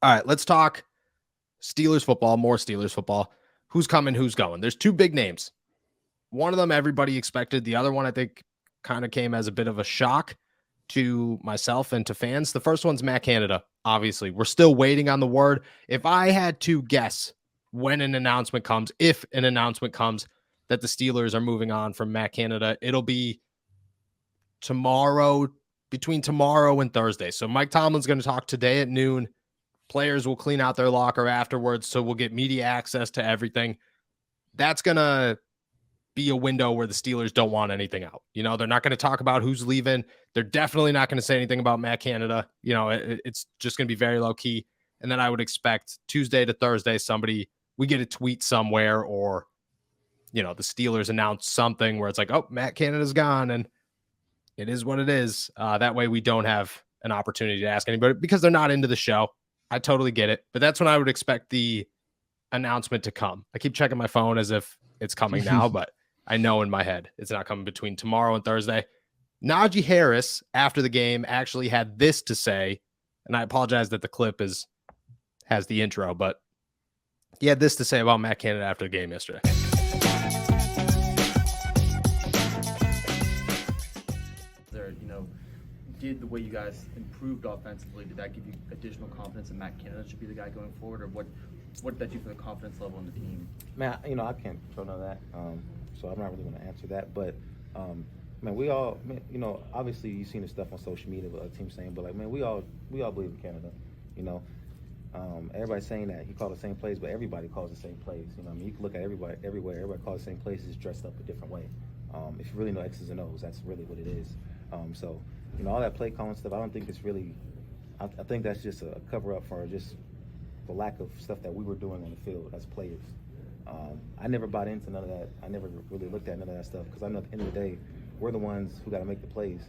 All right, let's talk Steelers football, more Steelers football. Who's coming, who's going? There's two big names. One of them everybody expected. The other one I think kind of came as a bit of a shock to myself and to fans. The first one's Matt Canada, obviously. We're still waiting on the word. If I had to guess when an announcement comes, if an announcement comes that the Steelers are moving on from Matt Canada, it'll be tomorrow, between tomorrow and Thursday. So Mike Tomlin's going to talk today at noon. Players will clean out their locker afterwards, so we'll get media access to everything. That's going to be a window where the Steelers don't want anything out. You know, they're not going to talk about who's leaving. They're definitely not going to say anything about Matt Canada. You know, it's just going to be very low key. And then I would expect Tuesday to Thursday, we get a tweet somewhere, or, you know, the Steelers announce something where it's like, oh, Matt Canada's gone, and it is what it is. That way we don't have an opportunity to ask anybody because they're not into the show. I totally get it. But that's when I would expect the announcement to come. I keep checking my phone as if it's coming now, but I know in my head it's not coming between tomorrow and Thursday. Najee Harris, after the game, actually had this to say, and I apologize that the clip has the intro, but he had this to say about Matt Canada after the game yesterday. Did the way you guys improved offensively, did that give you additional confidence in Matt Canada should be the guy going forward, or what did that do for the confidence level in the team? Man, I can't control none of that, so I'm not really going to answer that. But man, we all, obviously you've seen the stuff on social media with teams saying, but like, man, we all believe in Canada. Everybody's saying that he called the same plays, but everybody calls the same plays. You can look at everybody everywhere. Everybody calls the same plays, just dressed up a different way. If you really know X's and O's, that's really what it is. So. All that play calling stuff, I don't think it's really – I think that's just a cover-up for just the lack of stuff that we were doing on the field as players. I never bought into none of that. I never really looked at none of that stuff because I know at the end of the day, we're the ones who got to make the plays.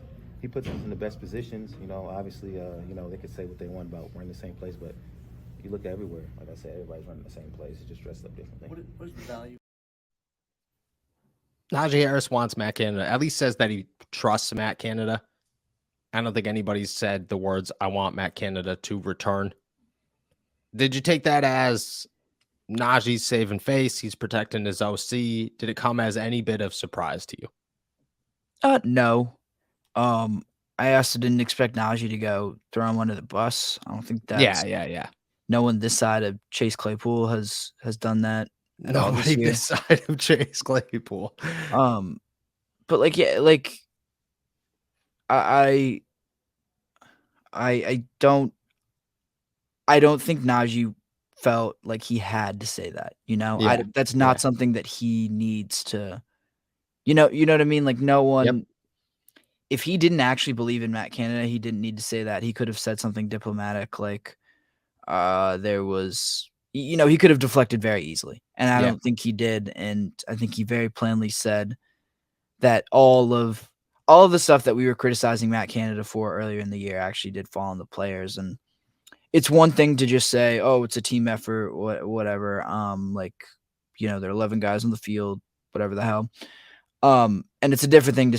He puts us in the best positions. Obviously, they could say what they want about we're in the same place, but you look everywhere. Like I said, everybody's running the same place. It's just dressed up differently. What is the value? Najee Harris wants Matt Canada, at least says that he trusts Matt Canada. I don't think anybody's said the words, I want Matt Canada to return. Did you take that as Najee's saving face? He's protecting his OC. Did it come as any bit of surprise to you? No. I also didn't expect Najee to go throw him under the bus. I don't think that's... Yeah. No one this side of Chase Claypool has done that. Nobody this side of Chase Claypool. But I don't think Najee felt like he had to say that, Yeah. That's not something that he needs to, you know what I mean? Like no one, if he didn't actually believe in Matt Canada, he didn't need to say that. He could have said something diplomatic. Like, there was, he could have deflected very easily. And I don't think he did. And I think he very plainly said that all of the stuff that we were criticizing Matt Canada for earlier in the year actually did fall on the players. And it's one thing to just say, oh, it's a team effort, whatever. There are 11 guys on the field, whatever the hell. And it's a different thing to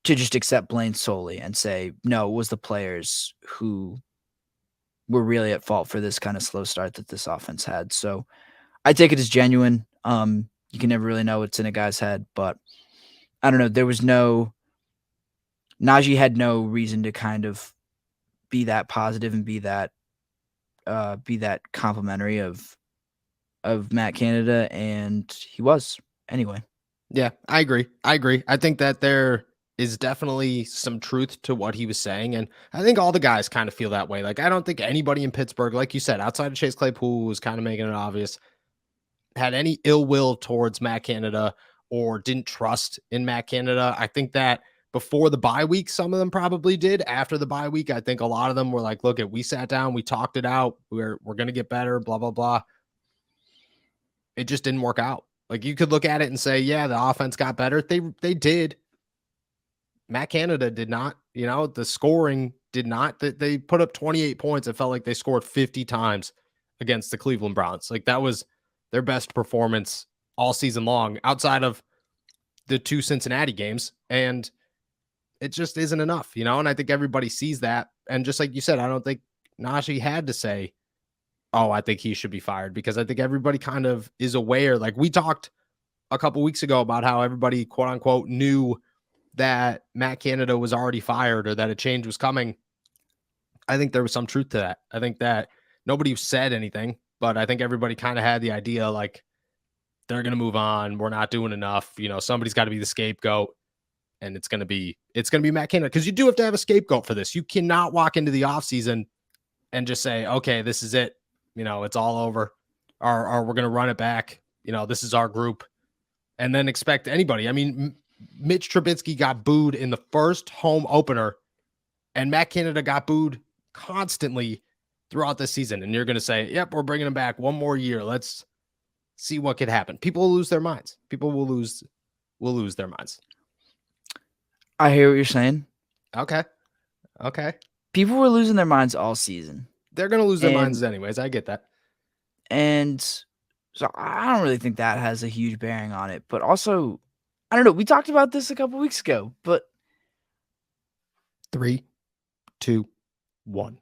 just accept blame solely and say, no, it was the players who were really at fault for this kind of slow start that this offense had. So I take it as genuine. You can never really know what's in a guy's head, but I don't know. Najee had no reason to kind of be that positive and be that complimentary of Matt Canada, and he was anyway. Yeah, I agree. I think that there is definitely some truth to what he was saying, and I think all the guys kind of feel that way. Like, I don't think anybody in Pittsburgh, like you said, outside of Chase Claypool, who was kind of making it obvious, had any ill will towards Matt Canada or didn't trust in Matt Canada. I think that before the bye week, some of them probably did. After the bye week, I think a lot of them were like, look, we sat down, we talked it out. We're going to get better, blah, blah, blah. It just didn't work out. Like, you could look at it and say, yeah, the offense got better. They did. Matt Canada did not. The scoring did not. They put up 28 points. It felt like they scored 50 times against the Cleveland Browns. Like, that was their best performance all season long, outside of the 2 Cincinnati games. And it just isn't enough, and I think everybody sees that. And just like you said, I don't think Najee had to say, oh, I think he should be fired, because I think everybody kind of is aware. Like, we talked a couple weeks ago about how everybody, quote unquote, knew that Matt Canada was already fired or that a change was coming. I think there was some truth to that. I think that nobody said anything, but I think everybody kind of had the idea, like, they're going to move on. We're not doing enough. You know, somebody's got to be the scapegoat, and it's going to be Matt Canada, because you do have to have a scapegoat for this. You cannot walk into the offseason and just say, okay, this is it. You know, it's all over, or we're going to run it back. You know, this is our group, and then expect anybody. I mean, Mitch Trubisky got booed in the first home opener, and Matt Canada got booed constantly throughout the season. And you're going to say, yep, we're bringing him back one more year. Let's see what could happen. People will lose their minds. People will lose their minds. I hear what you're saying. Okay. People were losing their minds all season. They're going to lose their minds anyways. I get that. And so I don't really think that has a huge bearing on it. But also, I don't know. We talked about this a couple weeks ago, but 3, 2, 1.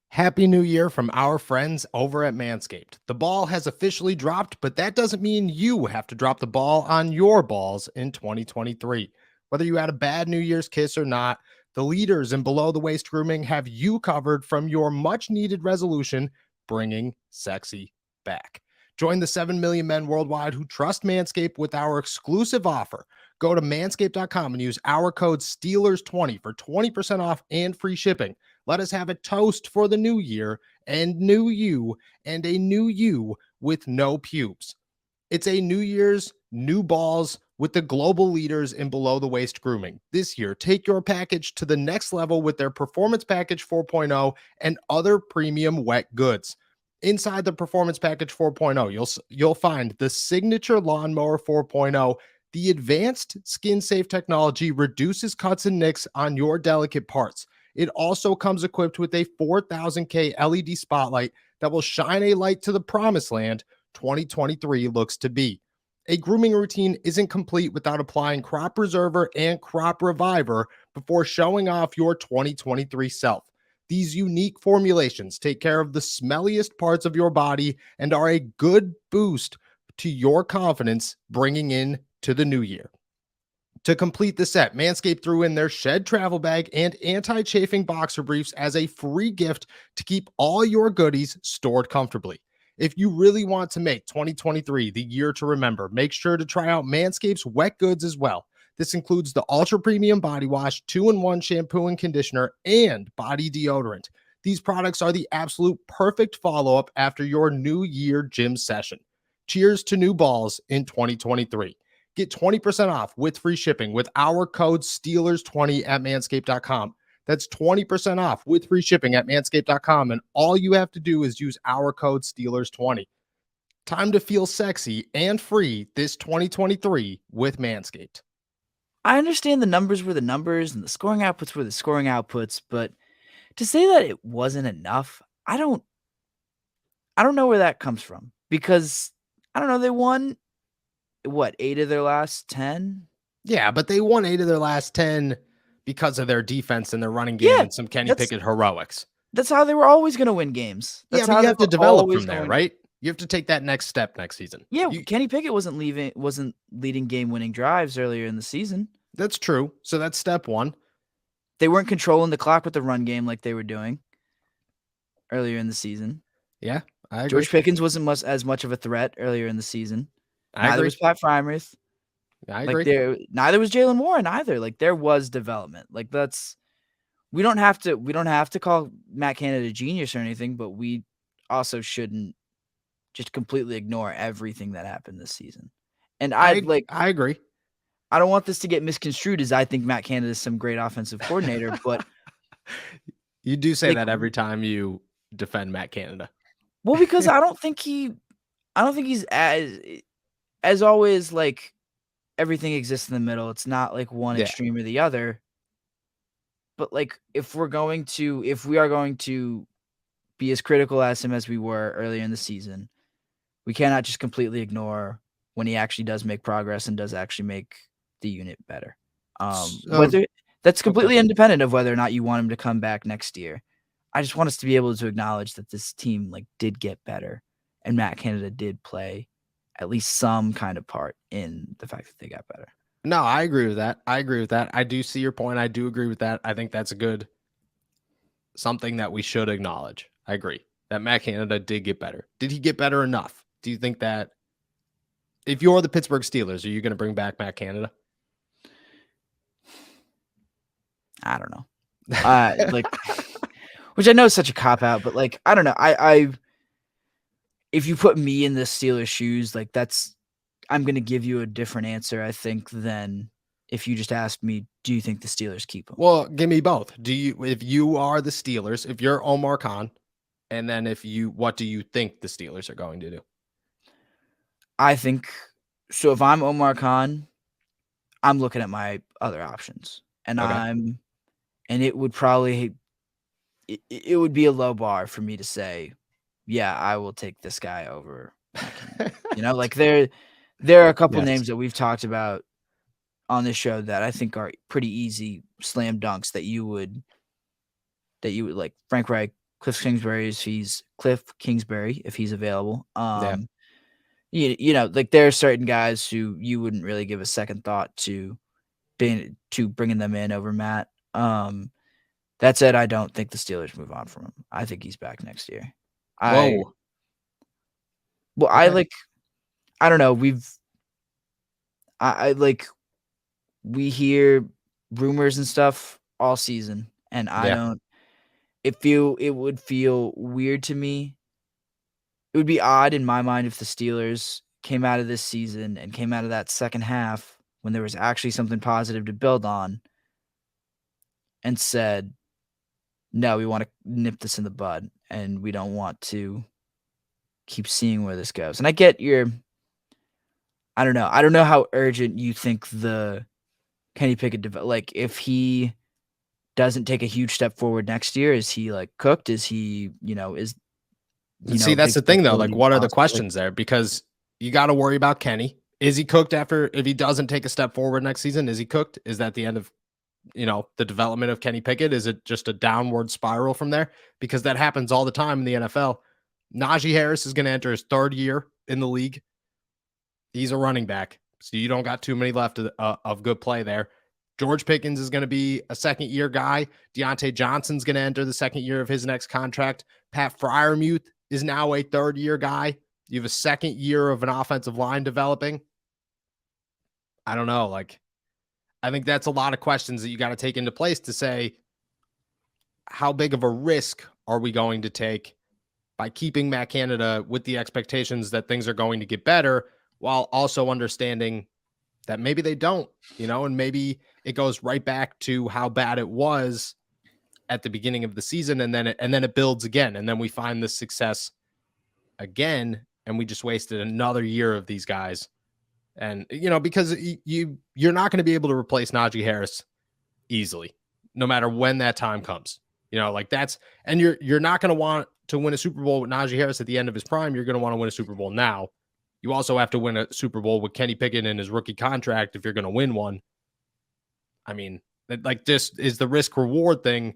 Happy New Year from our friends over at Manscaped. The ball has officially dropped, but that doesn't mean you have to drop the ball on your balls in 2023. Whether you had a bad New Year's kiss or not, the leaders in below-the-waist grooming have you covered from your much-needed resolution, bringing sexy back. Join the 7 million men worldwide who trust Manscaped with our exclusive offer. Go to manscaped.com and use our code STEELERS20 for 20% off and free shipping. Let us have a toast for the new year and new you, and a new you with no pubes. It's a New Year's, new balls with the global leaders in below-the-waist grooming. This year, take your package to the next level with their Performance Package 4.0 and other premium wet goods. Inside the Performance Package 4.0, you'll find the Signature Lawnmower 4.0. The advanced skin-safe technology reduces cuts and nicks on your delicate parts. It also comes equipped with a 4000K LED spotlight that will shine a light to the promised land 2023 looks to be. A grooming routine isn't complete without applying Crop Preserver and Crop Reviver before showing off your 2023 self. These unique formulations take care of the smelliest parts of your body and are a good boost to your confidence bringing in to the new year. To complete the set, Manscaped threw in their Shed travel bag and anti-chafing boxer briefs as a free gift to keep all your goodies stored comfortably. If you really want to make 2023 the year to remember, make sure to try out Manscaped's wet goods as well. This includes the Ultra Premium Body Wash, 2-in-1 shampoo and conditioner, and body deodorant. These products are the absolute perfect follow-up after your new year gym session. Cheers to new balls in 2023. Get 20% off with free shipping with our code STEELERS20 at manscaped.com. That's 20% off with free shipping at manscaped.com, and all you have to do is use our code STEELERS20. Time to feel sexy and free this 2023 with Manscaped. I understand the numbers were the numbers and the scoring outputs were the scoring outputs, but to say that it wasn't enough, I don't know where that comes from, because I don't know, they won 8 of their last 10? Yeah, but they won 8 of their last 10 because of their defense and their running game and some Kenny Pickett heroics. That's how they were always going to win games. That's but how you have to develop from there, right? You have to take that next step next season. Yeah, Kenny Pickett wasn't leading game-winning drives earlier in the season. That's true. So that's step one. They weren't controlling the clock with the run game like they were doing earlier in the season. Yeah, I agree. George Pickens wasn't as much of a threat earlier in the season. Neither was Pat Freiermuth. I agree. Neither was Jalen Warren either. Like, there was development. Like, we don't have to call Matt Canada a genius or anything, but we also shouldn't just completely ignore everything that happened this season. And I agree. I don't want this to get misconstrued as I think Matt Canada is some great offensive coordinator, but you do say that every time you defend Matt Canada. Well, because I don't think he's as always, like, everything exists in the middle. It's not like one extreme or the other. But, like, if we are going to be as critical as him as we were earlier in the season, we cannot just completely ignore when he actually does make progress and does actually make the unit better. That's completely independent of whether or not you want him to come back next year. I just want us to be able to acknowledge that this team like did get better, and Matt Canada did play at least some kind of part in the fact that they got better. No, I agree with that. I do see your point. I do agree with that. I think that's a good something that we should acknowledge. I agree that Matt Canada did get better. Did he get better enough? Do you think that if you're the Pittsburgh Steelers, are you going to bring back Matt Canada? I don't know. Like, which I know is such a cop out, but like, I don't know. If you put me in the Steelers' shoes, like I'm going to give you a different answer, I think, than if you just asked me, do you think the Steelers keep him? Well, give me both. If you are the Steelers, if you're Omar Khan, and then what do you think the Steelers are going to do? I think so. If I'm Omar Khan, I'm looking at my other options, and Okay. it would probably it would be a low bar for me to say, yeah, I will take this guy over. Like there are a couple Yes. names that we've talked about on this show that I think are pretty easy slam dunks that you would like. Frank Reich, Cliff Kingsbury if he's available. Yeah. Like there are certain guys who you wouldn't really give a second thought to bringing them in over Matt. That said, I don't think the Steelers move on from him. I think he's back next year. Whoa. I Okay. I don't know. We hear rumors and stuff all season, and I Yeah. don't. It would feel weird to me. It would be odd in my mind if the Steelers came out of this season and came out of that second half when there was actually something positive to build on and said, no, we want to nip this in the bud and we don't want to keep seeing where this goes. And I get I don't know. I don't know how urgent you think the Kenny Pickett like if he doesn't take a huge step forward next year, is he like cooked? Is he, See, that's big the thing though. Like, stability what are the possible? Like, questions there? Because you got to worry about Kenny. Is he cooked if he doesn't take a step forward next season? Is he cooked? Is that the end of the development of Kenny Pickett? Is it just a downward spiral from there? Because that happens all the time in the NFL. Najee Harris is going to enter his third year in the league. He's a running back, so you don't got too many left of good play there. George Pickens is going to be a second-year guy. Deontay Johnson's going to enter the second year of his next contract. Pat Freiermuth is now a third-year guy. You have a second year of an offensive line developing. I don't know. Like, I think that's a lot of questions that you got to take into place to say, how big of a risk are we going to take by keeping Matt Canada with the expectations that things are going to get better, while also understanding that maybe they don't, and maybe it goes right back to how bad it was at the beginning of the season, and then it builds again, and then we find the success again, and we just wasted another year of these guys. And because you're not going to be able to replace Najee Harris easily, no matter when that time comes. Like that's, and you're not going to want to win a Super Bowl with Najee Harris at the end of his prime. You're going to want to win a Super Bowl now. You also have to win a Super Bowl with Kenny Pickett in his rookie contract if you're going to win one. I mean, like, just is the risk reward thing,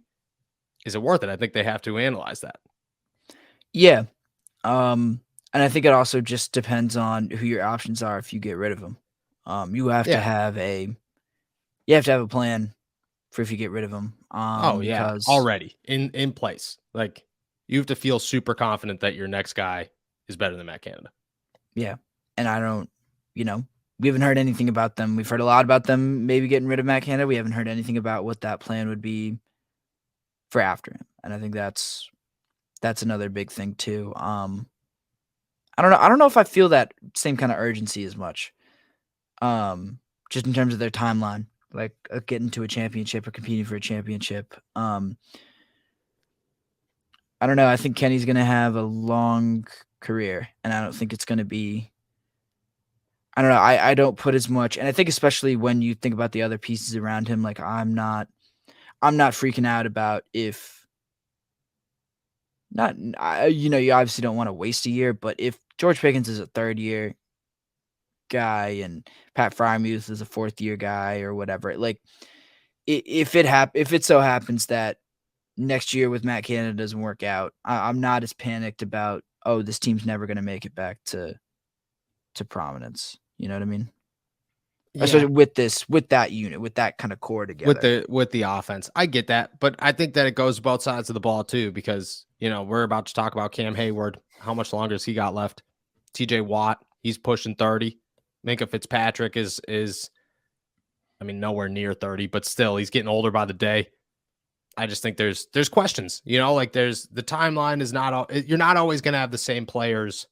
is it worth it? I think they have to analyze that. Yeah. And I think it also just depends on who your options are if you get rid of them. You have to have a plan for if you get rid of them. Because already in place. Like, you have to feel super confident that your next guy is better than Matt Canada. Yeah. And I don't, we haven't heard anything about them. We've heard a lot about them maybe getting rid of Matt Canada. We haven't heard anything about what that plan would be for after him. And I think that's another big thing too. I don't know. I don't know if I feel that same kind of urgency as much. Just in terms of their timeline, like getting to a championship or competing for a championship. I don't know. I think Kenny's going to have a long career, and I don't think it's going to be. I don't know. I don't put as much, and I think especially when you think about the other pieces around him, like I'm not freaking out about if. You obviously don't want to waste a year, but if George Pickens is a third-year guy and Pat Freiermuth is a fourth-year guy or whatever, like if it so happens that next year with Matt Canada doesn't work out, I'm not as panicked about, oh, this team's never going to make it back to prominence. You know what I mean? Yeah. Especially with that unit, with that kind of core together. With the offense. I get that, but I think that it goes both sides of the ball too, because we're about to talk about Cam Hayward. How much longer has he got left? TJ Watt, he's pushing 30. Minka Fitzpatrick is nowhere near 30, but still he's getting older by the day. I just think there's questions, there's the timeline is you're not always going to have the same players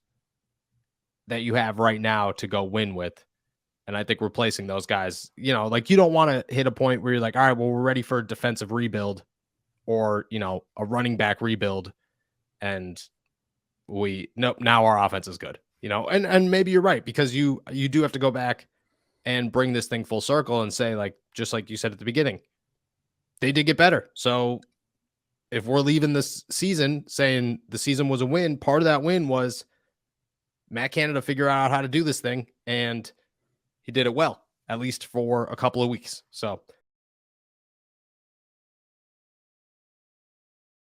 that you have right now to go win with. And I think replacing those guys, you don't want to hit a point where you're like, all right, well, we're ready for a defensive rebuild or, a running back rebuild. And now our offense is good, and maybe you're right, because you do have to go back and bring this thing full circle and say, like, just like you said at the beginning, they did get better. So if we're leaving this season saying the season was a win, part of that win was Matt Canada figure out how to do this thing, and he did it well, at least for a couple of weeks. So